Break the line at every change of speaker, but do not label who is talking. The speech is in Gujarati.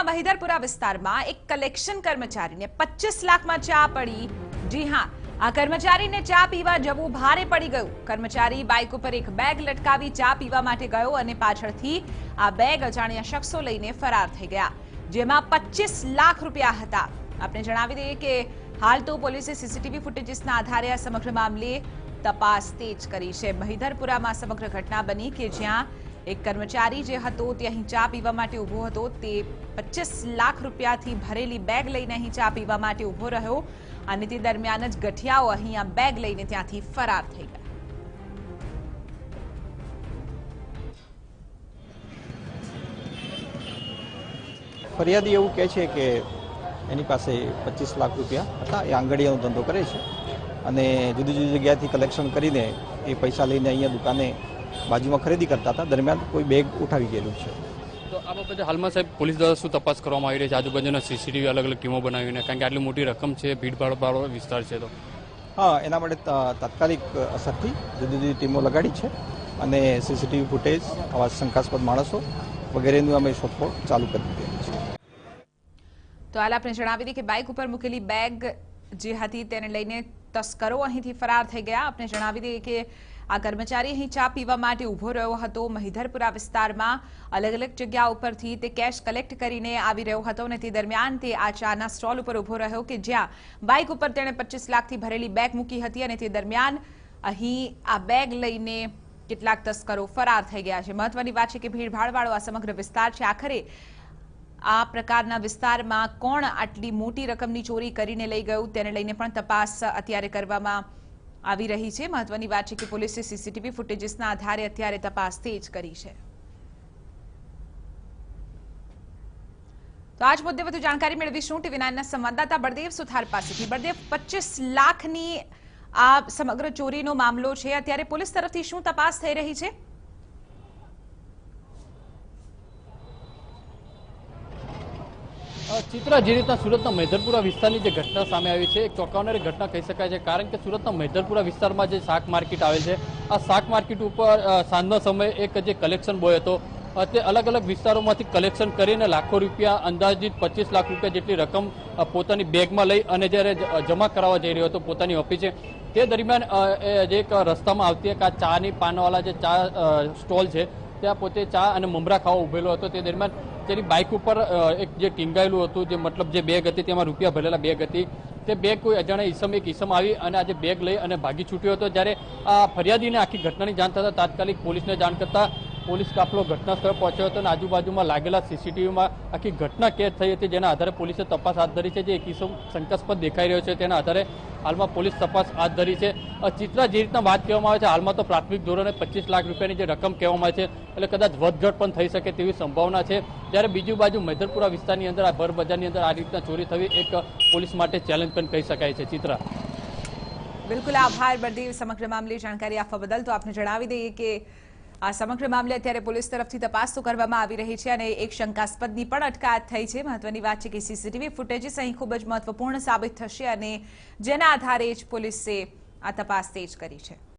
મહિધરપુરા વિસ્તારમાં એક કલેક્શન કર્મચારીને 25 લાખમાં ચા પડી। જી હા, આ કર્મચારીને ચા પીવા જવું ભારે પડી ગયું। કર્મચારી બાઇક ઉપર એક બેગ લટકાવી ચા પીવા માટે ગયો અને પાછળથી આ બેગ અજાણ્યા શખ્સો લઈને ફરાર થઈ ગયા, જેમાં 25 લાખ રૂપિયા હતા। આપણે જણાવી દઈએ કે હાલ તો પોલીસે સીસીટીવી ફૂટેજીસના આધારે આ સમગ્ર મામલે તપાસ તેજ કરી છે। મહિધરપુરામાં સમગ્ર ઘટના બની કે જ્યાં एक कर्मचारी जे हतो ते અહીં ચા પીવા માટે ઊભો હતો। તે 25 લાખ રૂપિયાથી ભરેલી બેગ લઈને અહીં ચા પીવા માટે ઊભો રહ્યો અને તે દરમિયાન જ ગઠિયાઓ અહીં આ બેગ લઈને ત્યાંથી ફરાર થઈ ગયા।
ફરિયાદી એવું કહે છે કે એની પાસે 25 લાખ રૂપિયા હતા। એ આંગળીયાનો ધંધો કરે છે અને જુદી જુદી જગ્યાએથી કલેક્શન કરીને એ પૈસા લઈને અહીંયા દુકાને બાજુમાં ખરીદી કરતા હતા। દરમિયાન કોઈ બેગ ઉઠાવી ગયેલું છે।
તો આ બાબતે હાલમાં સાહેબ પોલીસ દ્વારા શું તપાસ કરવામાં આવી રહી છે? આજુબાજુના સીસીટીવી અલગ અલગ ટીમો બનાવીને, કારણ કે આટલી મોટી રકમ છે, ભીડભાડવાળો વિસ્તાર છે, તો
હા, એના માટે તાત્કાલિક અસરથી જુદી જુદી ટીમો લગાડી છે અને સીસીટીવી ફૂટેજ, આવા શંકાસ્પદ માણસો વગેરેનું અમે શોધખોળ ચાલુ કરી દીધી છે।
તો હાલ આપણે જણાવી દઈએ કે બાઇક ઉપર મૂકેલી બેગ જે હતી તેને લઈને તસ્કરો અહીંથી ફરાર થઈ ગયા। આપણે જણાવી દઈએ કે આ કર્મચારી અહીં ચા પીવા માટે ઊભો રહ્યો હતો। મહિધરપુરા વિસ્તારમાં અલગ અલગ જગ્યા ઉપરથી તે કેશ કલેક્ટ કરીને આવી રહ્યો હતો અને તે દરમિયાન તે આ ચાના સ્ટોલ ઉપર ઊભો રહ્યો કે જ્યાં બાઇક ઉપર તેણે 25 લાખથી ભરેલી બેગ મૂકી હતી અને તે દરમિયાન અહીં આ બેગ લઈને કેટલાક તસ્કરો ફરાર થઈ ગયા છે। મહત્વની વાત છે કે ભીડભાડવાળો આ સમગ્ર વિસ્તાર છે। આખરે આ પ્રકારના વિસ્તારમાં કોણ આટલી મોટી રકમની ચોરી કરીને લઈ ગયું તેને લઈને પણ તપાસ અત્યારે કરવામાં આવી રહી છે। મહત્વની વાત છે કે પોલીસે સીસીટીવી ફૂટેજીસના આધારે અત્યારે તપાસ તેજ કરી છે। તો આજ મુદ્દે વધુ જાણકારી મેળવીશું ટીવી 9ના સંવાદદાતા બળદેવ સુથાર પાસેથી। બળદેવ, 25 લાખની આ સમગ્ર ચોરીનો મામલો છે, અત્યારે પોલીસ તરફથી શું તપાસ થઈ રહી છે?
ચિત્રા, જે રીતના સુરતના મહિધરપુરા વિસ્તારની જે ઘટના સામે આવી છે, એક ચોંકાવનારી ઘટના કહી શકાય છે, કારણ કે સુરતના મહિધરપુરા વિસ્તારમાં જે શાક માર્કેટ આવેલ છે, આ શાક માર્કેટ ઉપર સાંજના સમયે એક જે કલેક્શન બોય હતો તે અલગ અલગ વિસ્તારોમાંથી કલેક્શન કરીને લાખો રૂપિયા, અંદાજિત 25 લાખ રૂપિયા જેટલી રકમ પોતાની બેગમાં લઈ અને જ્યારે જમા કરાવવા જઈ રહ્યો હતો પોતાની ઓફિસે, તે દરમિયાન જે એક રસ્તામાં આવતી એક આ ચાની પાનવાળા જે ચા સ્ટોલ છે ત્યાં પોતે ચા અને મમરા ખાવા ઉભેલો હતો। તે દરમિયાન તેની બાઇક ઉપર એક જે ટીંગાયેલું હતું, જે મતલબ જે બેગ હતી તેમાં રૂપિયા ભરેલા બેગ હતી, તે બેગ કોઈ અજાણ્યા એક ઈસમ આવી અને આજે બેગ લઈ અને ભાગી છૂટ્યો હતો। જ્યારે આ ફરિયાદીને આખી ઘટનાની જાણ થતાં તાત્કાલિક પોલીસને જાણ કરતા પોલીસ કાફલો ઘટના સ્થળે પહોંચ્યો હતો અને આજુબાજુમાં લાગેલા સીસીટીવીમાં આખી ઘટના કેદ થઈ હતી, જેના આધારે પોલીસે તપાસ હાથ ધરી છે। જે એક ઈસમ શંકાસ્પદ દેખાઈ રહ્યો છે તેના આધારે હાલમાં પોલીસ તપાસ હાથ ધરી છે। ચિત્રા, જે રીતના વાત કહેવામાં આવે છે, હાલમાં તો પ્રાથમિક ધોરણે 25 લાખ રૂપિયાની જે રકમ કહેવામાં આવે છે, એટલે કદાચ વધઘટ પણ થઈ શકે તેવી સંભાવના છે। જ્યારે બીજી બાજુ મહિધરપુરા વિસ્તારની અંદર, આ ભર બજારની અંદર આ રીતના ચોરી થવી એક પોલીસ માટે ચેલેન્જ પણ કહી શકાય છે। ચિત્રા,
બિલકુલ આભાર બળદેવ સમગ્ર મામલે જાણકારી આપવા બદલ। તો આપણે જણાવી દઈએ કે આ સમગ્ર મામલે અત્યારે પોલીસ તરફથી તપાસ તો કરવામાં આવી રહી છે અને એક શંકાસ્પદની પણ અટકાયત થઈ છે। મહત્વની વાત છે કે સીસીટીવી ફૂટેજીસ અહીં ખૂબ જ મહત્વપૂર્ણ સાબિત થશે અને જેના આધારે જ પોલીસે આ તપાસ તેજ કરી છે।